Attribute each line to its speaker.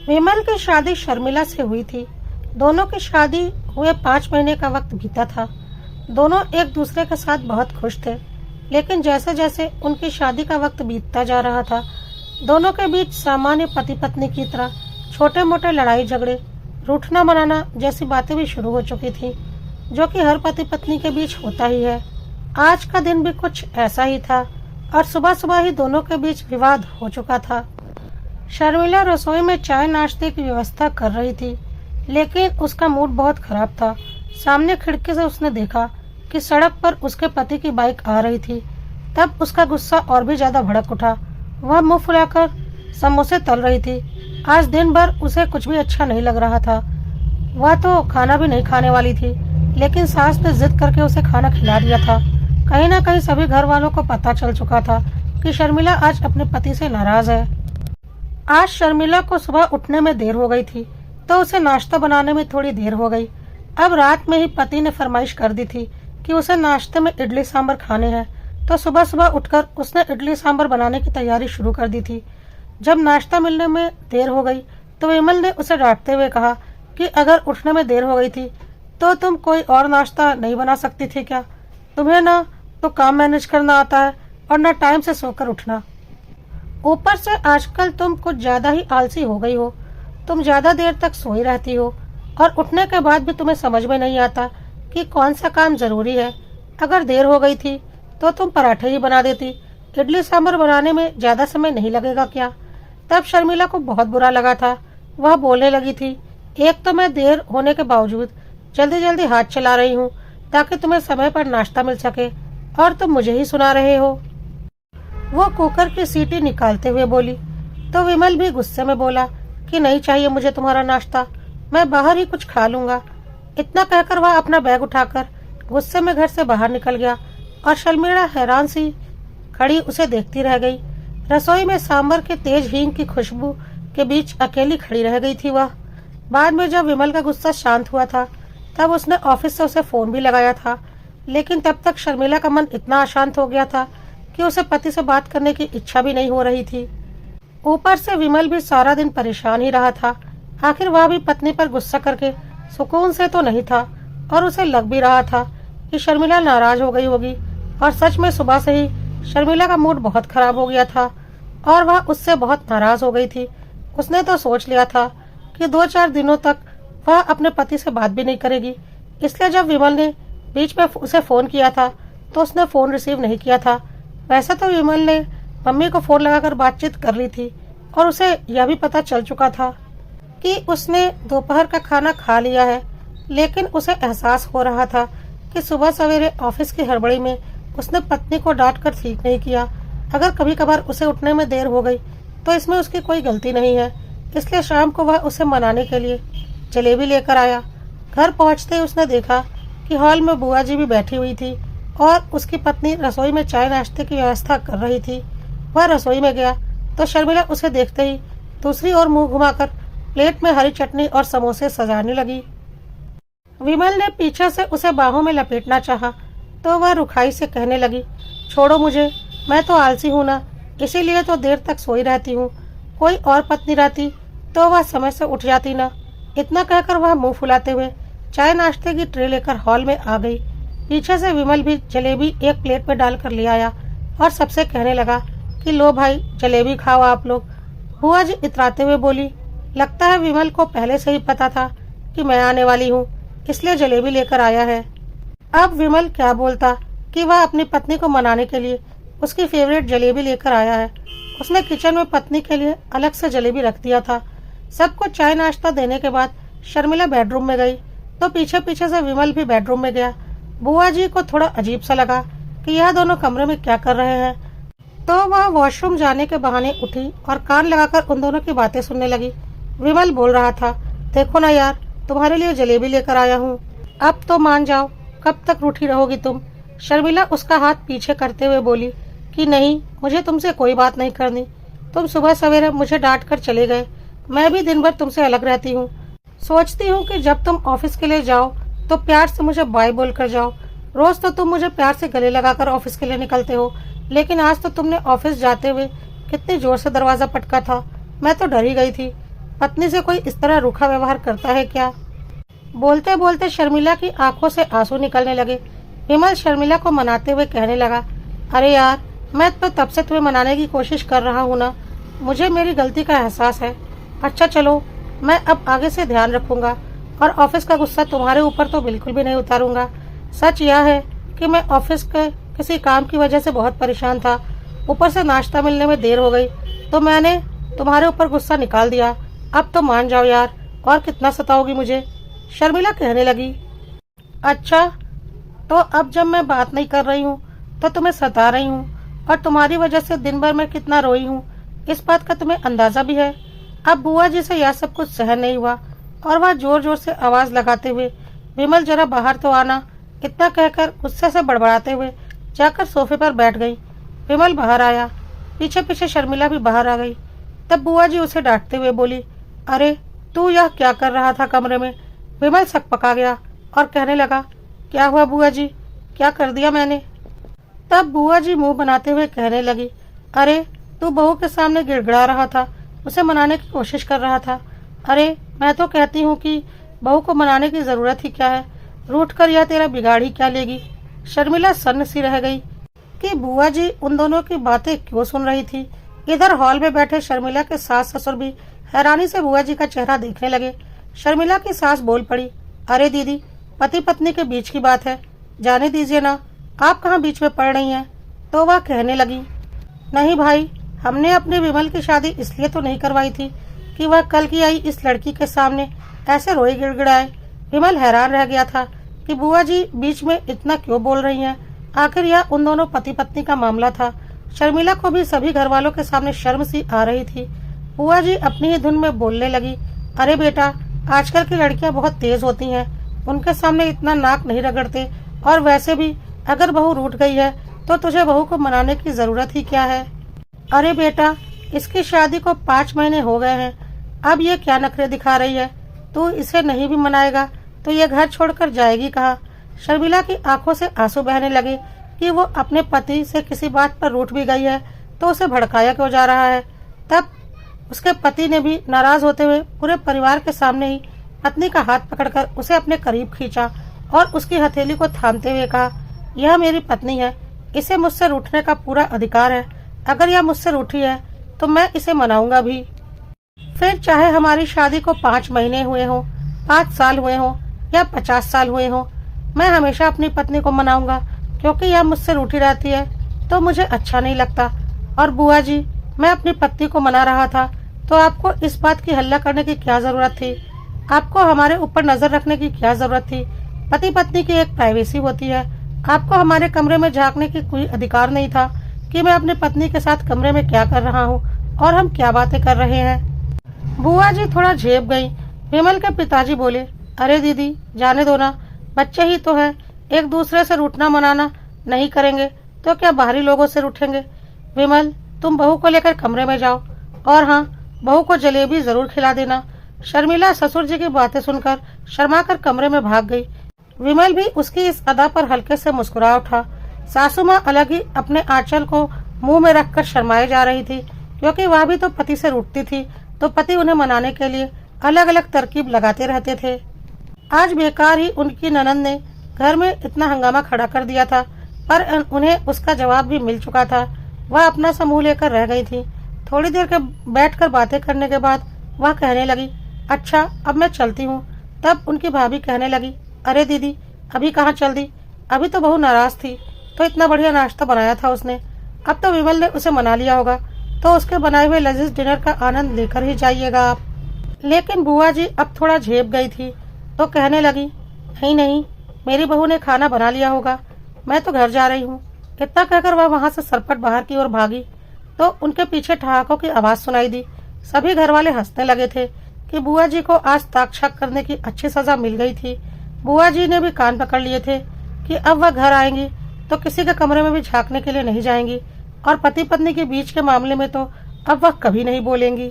Speaker 1: विमल की शादी शर्मिला से हुई थी। दोनों की शादी हुए 5 महीने का वक्त बीता था। दोनों एक दूसरे के साथ बहुत खुश थे, लेकिन जैसे जैसे उनकी शादी का वक्त बीतता जा रहा था, दोनों के बीच सामान्य पति पत्नी की तरह छोटे मोटे लड़ाई झगड़े, रूठना मनाना जैसी बातें भी शुरू हो चुकी थी, जो कि हर पति पत्नी के बीच होता ही है। आज का दिन भी कुछ ऐसा ही था और सुबह सुबह ही दोनों के बीच विवाद हो चुका था। शर्मिला रसोई में चाय नाश्ते की व्यवस्था कर रही थी, लेकिन उसका मूड बहुत खराब था। सामने खिड़की से उसने देखा कि सड़क पर उसके पति की बाइक आ रही थी। तब उसका गुस्सा और भी ज्यादा भड़क उठा। वह मुंह फुलाकर समोसे तल रही थी। आज दिन भर उसे कुछ भी अच्छा नहीं लग रहा था। वह तो खाना भी नहीं खाने वाली थी, लेकिन सास ने जिद करके उसे खाना खिला दिया था। कहीं ना कहीं सभी घर वालों को पता चल चुका था कि शर्मिला आज अपने पति से नाराज है। आज शर्मिला को सुबह उठने में देर हो गई थी, तो उसे नाश्ता बनाने में थोड़ी देर हो गई। अब रात में ही पति ने फरमाइश कर दी थी कि उसे नाश्ते में इडली सांभर खाने हैं, तो सुबह सुबह उठकर उसने इडली सांभर बनाने की तैयारी शुरू कर दी थी। जब नाश्ता मिलने में देर हो गई तो विमल ने उसे डांटते हुए कहा कि अगर उठने में देर हो गई थी तो तुम कोई और नाश्ता नहीं बना सकती थी क्या? तुम्हें ना तो काम मैनेज करना आता है और न टाइम से सोकर उठना। ऊपर से आजकल तुम कुछ ज्यादा ही आलसी हो गई हो। तुम ज्यादा देर तक सोई रहती हो और उठने के बाद भी तुम्हें समझ में नहीं आता कि कौन सा काम जरूरी है। अगर देर हो गई थी तो तुम पराठे ही बना देती। इडली सांभर बनाने में ज्यादा समय नहीं लगेगा क्या? तब शर्मिला को बहुत बुरा लगा था। वह बोलने लगी थी, एक तो मैं देर होने के बावजूद जल्दी जल्दी हाथ चला रही हूँ ताकि तुम्हें समय पर नाश्ता मिल सके, और तुम मुझे ही सुना रहे हो। वो कुकर की सीटी निकालते हुए बोली। तो विमल भी गुस्से में बोला कि नहीं चाहिए मुझे तुम्हारा नाश्ता, मैं बाहर ही कुछ खा लूंगा। इतना कहकर वह अपना बैग उठाकर गुस्से में घर से बाहर निकल गया और शर्मिला हैरान सी खड़ी उसे देखती रह गई। रसोई में सांभर के तेज हींग की खुशबू के बीच अकेली खड़ी रह गई थी वह। बाद में जब विमल का गुस्सा शांत हुआ था तब उसने ऑफिस से उसे फोन भी लगाया था, लेकिन तब तक शर्मिला का मन इतना अशांत हो गया था कि उसे पति से बात करने की इच्छा भी नहीं हो रही थी। ऊपर से विमल भी सारा दिन परेशान ही रहा था। आखिर वह भी पत्नी पर गुस्सा करके सुकून से तो नहीं था, और उसे लग भी रहा था कि शर्मिला नाराज हो गई होगी। और सच में सुबह से ही शर्मिला का मूड बहुत खराब हो गया था और वह उससे बहुत नाराज हो गई थी। उसने तो सोच लिया था कि 2-4 दिनों तक वह अपने पति से बात भी नहीं करेगी। इसलिए जब विमल ने बीच में उसे फोन किया था तो उसने फोन रिसीव नहीं किया था। वैसे तो विमल ने मम्मी को फोन लगाकर बातचीत कर ली थी और उसे यह भी पता चल चुका था कि उसने दोपहर का खाना खा लिया है, लेकिन उसे एहसास हो रहा था कि सुबह सवेरे ऑफिस की हड़बड़ी में उसने पत्नी को डांट कर ठीक नहीं किया। अगर कभी कभार उसे उठने में देर हो गई तो इसमें उसकी कोई गलती नहीं है। इसलिए शाम को वह उसे मनाने के लिए जलेबी लेकर आया। घर पहुंचते ही उसने देखा कि हॉल में बुआ जी भी बैठी हुई थी और उसकी पत्नी रसोई में चाय नाश्ते की व्यवस्था कर रही थी। वह रसोई में गया तो शर्मिला उसे देखते ही दूसरी ओर मुंह घुमाकर प्लेट में हरी चटनी और समोसे सजाने लगी। विमल ने पीछे से उसे बाहों में लपेटना चाहा तो वह रुखाई से कहने लगी, छोड़ो मुझे, मैं तो आलसी हूँ ना, इसीलिए तो देर तक सोई रहती हूँ। कोई और पत्नी रहती तो वह समय से उठ जाती ना। इतना कहकर वह मुंह फुलाते हुए चाय नाश्ते की ट्रे लेकर हॉल में आ गई। पीछे से विमल भी जलेबी एक प्लेट में डालकर ले आया और सबसे कहने लगा कि लो भाई, जलेबी खाओ आप लोग। बुआ जी इतराते हुए बोली, लगता है विमल को पहले से ही पता था कि मैं आने वाली हूँ, इसलिए जलेबी लेकर आया है। अब विमल क्या बोलता कि वह अपनी पत्नी को मनाने के लिए उसकी फेवरेट जलेबी लेकर आया है। उसने किचन में पत्नी के लिए अलग से जलेबी रख दिया था। सबको चाय नाश्ता देने के बाद शर्मिला बेडरूम में गई तो पीछे पीछे से विमल भी बेडरूम में गया। बुआ जी को थोड़ा अजीब सा लगा कि यह दोनों कमरे में क्या कर रहे हैं, तो वह वॉशरूम जाने के बहाने उठी और कान लगाकर उन दोनों की बातें सुनने लगी। विमल बोल रहा था, देखो ना यार, तुम्हारे लिए जलेबी लेकर आया हूँ, अब तो मान जाओ, कब तक रूठी रहोगी तुम? शर्मिला उसका हाथ पीछे करते हुए बोली कि नहीं, मुझे तुमसे कोई बात नहीं करनी। तुम सुबह सवेरे मुझे डांट कर चले गए, मैं भी दिन भर तुमसे अलग रहती हूँ। सोचती हूँ कि जब तुम ऑफिस के लिए जाओ तो प्यार से मुझे बाय बोल कर जाओ। रोज तो तुम मुझे प्यार से गले लगाकर ऑफिस के लिए निकलते हो, लेकिन आज तो तुमने ऑफिस जाते हुए कितनी जोर से दरवाजा पटका था, मैं तो डर ही गई थी। पत्नी से कोई इस तरह रूखा व्यवहार करता है क्या? बोलते बोलते शर्मिला की आंखों से आंसू निकलने लगे। विमल शर्मिला को मनाते हुए कहने लगा, अरे यार, मैं तो तब से तुम्हें मनाने की कोशिश कर रहा हूँ ना, मुझे मेरी गलती का एहसास है। अच्छा चलो, मैं अब आगे से ध्यान रखूंगा और ऑफिस का गुस्सा तुम्हारे ऊपर तो बिल्कुल भी नहीं उतारूंगा। सच यह है कि मैं ऑफिस के किसी काम की वजह से बहुत परेशान था, ऊपर से नाश्ता मिलने में देर हो गई तो मैंने तुम्हारे ऊपर गुस्सा निकाल दिया। अब तो मान जाओ यार, और कितना सताओगी मुझे? शर्मिला कहने लगी। अच्छा, तो अब जब मैं बात नहीं कर रही हूँ तो तुम्हें सता रही हूँ, और तुम्हारी वजह से दिन भर मैं कितना रोई हूँ इस बात का तुम्हें अंदाजा भी है। अब बुआ जी से यह सब कुछ सहन नहीं हुआ और वह जोर जोर से आवाज लगाते हुए, विमल जरा बाहर तो आना, इतना कहकर गुस्से से बड़बड़ाते हुए जाकर सोफे पर बैठ गई। विमल बाहर आया, पीछे पीछे शर्मिला भी बाहर आ गई। तब बुआ जी उसे डांटते हुए बोली, अरे तू यह क्या कर रहा था कमरे में? विमल सकपका गया और कहने लगा, क्या हुआ बुआ जी, क्या कर दिया मैंने? तब बुआ जी मुंह बनाते हुए कहने लगी, अरे तू बहू के सामने गिड़गिड़ा रहा था, उसे मनाने की कोशिश कर रहा था। अरे मैं तो कहती हूँ कि बहू को मनाने की जरूरत ही क्या है, रूठ कर यह तेरा बिगाड़ ही क्या लेगी? शर्मिला सन्न सी रह गई कि बुआ जी उन दोनों की बातें क्यों सुन रही थी। इधर हॉल में बैठे शर्मिला के सास ससुर भी हैरानी से बुआ जी का चेहरा देखने लगे। शर्मिला की सास बोल पड़ी, अरे दीदी, पति पत्नी के बीच की बात है, जाने दीजिए ना, आप कहाँ बीच में पड़ रही हैं? तो वह कहने लगी, नहीं भाई, हमने अपनी विमल की शादी इसलिए तो नहीं करवाई थी कि वह कल की आई इस लड़की के सामने ऐसे रोए गिड़गिड़ाए। विमल हैरान रह गया था कि बुआ जी बीच में इतना क्यों बोल रही हैं। आखिर यह उन दोनों पति पत्नी का मामला था। शर्मिला को भी सभी घर वालों के सामने शर्म सी आ रही थी। बुआ जी अपनी ही धुन में बोलने लगी, अरे बेटा, आजकल की लड़कियां बहुत तेज होती हैं, उनके सामने इतना नाक नहीं रगड़ते, और वैसे भी अगर बहू रूठ गई है तो तुझे बहू को मनाने की जरूरत ही क्या है? अरे बेटा, इसकी शादी को 5 महीने हो गए हैं, अब ये क्या नखरे दिखा रही है? तू इसे नहीं भी मनाएगा तो ये घर छोड़कर जाएगी कहाँ? शर्मिला की आंखों से आंसू बहने लगे कि वो अपने पति से किसी बात पर रूठ भी गई है तो उसे भड़काया क्यों जा रहा है। तब उसके पति ने भी नाराज होते हुए पूरे परिवार के सामने ही पत्नी का हाथ पकड़कर उसे अपने करीब खींचा और उसकी हथेली को थामते हुए कहा, यह मेरी पत्नी है, इसे मुझसे रूठने का पूरा अधिकार है। अगर यह मुझसे रूठी है तो मैं इसे मनाऊंगा भी। फिर चाहे हमारी शादी को 5 महीने हुए हों, 5 साल हुए हों या 50 साल हुए हों, मैं हमेशा अपनी पत्नी को मनाऊंगा, क्योंकि यह मुझसे रूठी रहती है तो मुझे अच्छा नहीं लगता। और बुआ जी, मैं अपनी पत्नी को मना रहा था तो आपको इस बात की हल्ला करने की क्या जरूरत थी? आपको हमारे ऊपर नजर रखने की क्या जरूरत थी? पति पत्नी की एक प्राइवेसी होती है, आपको हमारे कमरे में झांकने की कोई अधिकार नहीं था कि मैं अपनी पत्नी के साथ कमरे में क्या कर रहा हूँ और हम क्या बातें कर रहे हैं। बुआ जी थोड़ा झेप गई। विमल के पिताजी बोले, अरे दीदी, जाने दो ना, बच्चे ही तो है, एक दूसरे से रूठना मनाना नहीं करेंगे तो क्या बाहरी लोगों से रूठेंगे? विमल, तुम बहू को लेकर कमरे में जाओ, और हाँ, बहू को जलेबी जरूर खिला देना। शर्मिला ससुर जी की बातें सुनकर शर्मा कर कमरे में भाग गई। विमल भी उसकी इस अदा पर हल्के से मुस्कुरा उठा। सासू माँ अलग ही अपने आंचल को मुंह में रखकर शर्माए जा रही थी, क्योंकि वह भी तो पति से रूठती थी तो पति उन्हें मनाने के लिए अलग अलग तरकीब लगाते रहते थे। आज बेकार ही उनकी ननद ने घर में इतना हंगामा खड़ा कर दिया था, पर उन्हें उसका जवाब भी मिल चुका था। वह अपना समूह लेकर रह गई थी। थोड़ी देर के बैठकर बातें करने के बाद वह कहने लगी, अच्छा अब मैं चलती हूँ। तब उनकी भाभी कहने लगी, अरे दीदी, अभी कहाँ चल दी? अभी तो बहू नाराज थी तो इतना बढ़िया नाश्ता बनाया था उसने, अब तो विमल ने उसे मना लिया होगा तो उसके बनाए हुए लजीज डिनर का आनंद लेकर ही जाइएगा आप। लेकिन बुआ जी अब थोड़ा झेप गई थी तो कहने लगी, नहीं नहीं, मेरी बहू ने खाना बना लिया होगा, मैं तो घर जा रही हूँ। इतना कहकर वह वहां से सरपट बाहर की ओर भागी तो उनके पीछे ठहाकों की आवाज सुनाई दी। सभी घर वाले हंसने लगे थे कि बुआ जी को आज ताक-झाक करने की अच्छी सजा मिल गई थी। बुआ जी ने भी कान पकड़ लिए थे कि अब वह घर आएंगी तो किसी के कमरे में भी झांकने के लिए नहीं जाएंगी, और पति पत्नी के बीच के मामले में तो अब वह कभी नहीं बोलेंगी।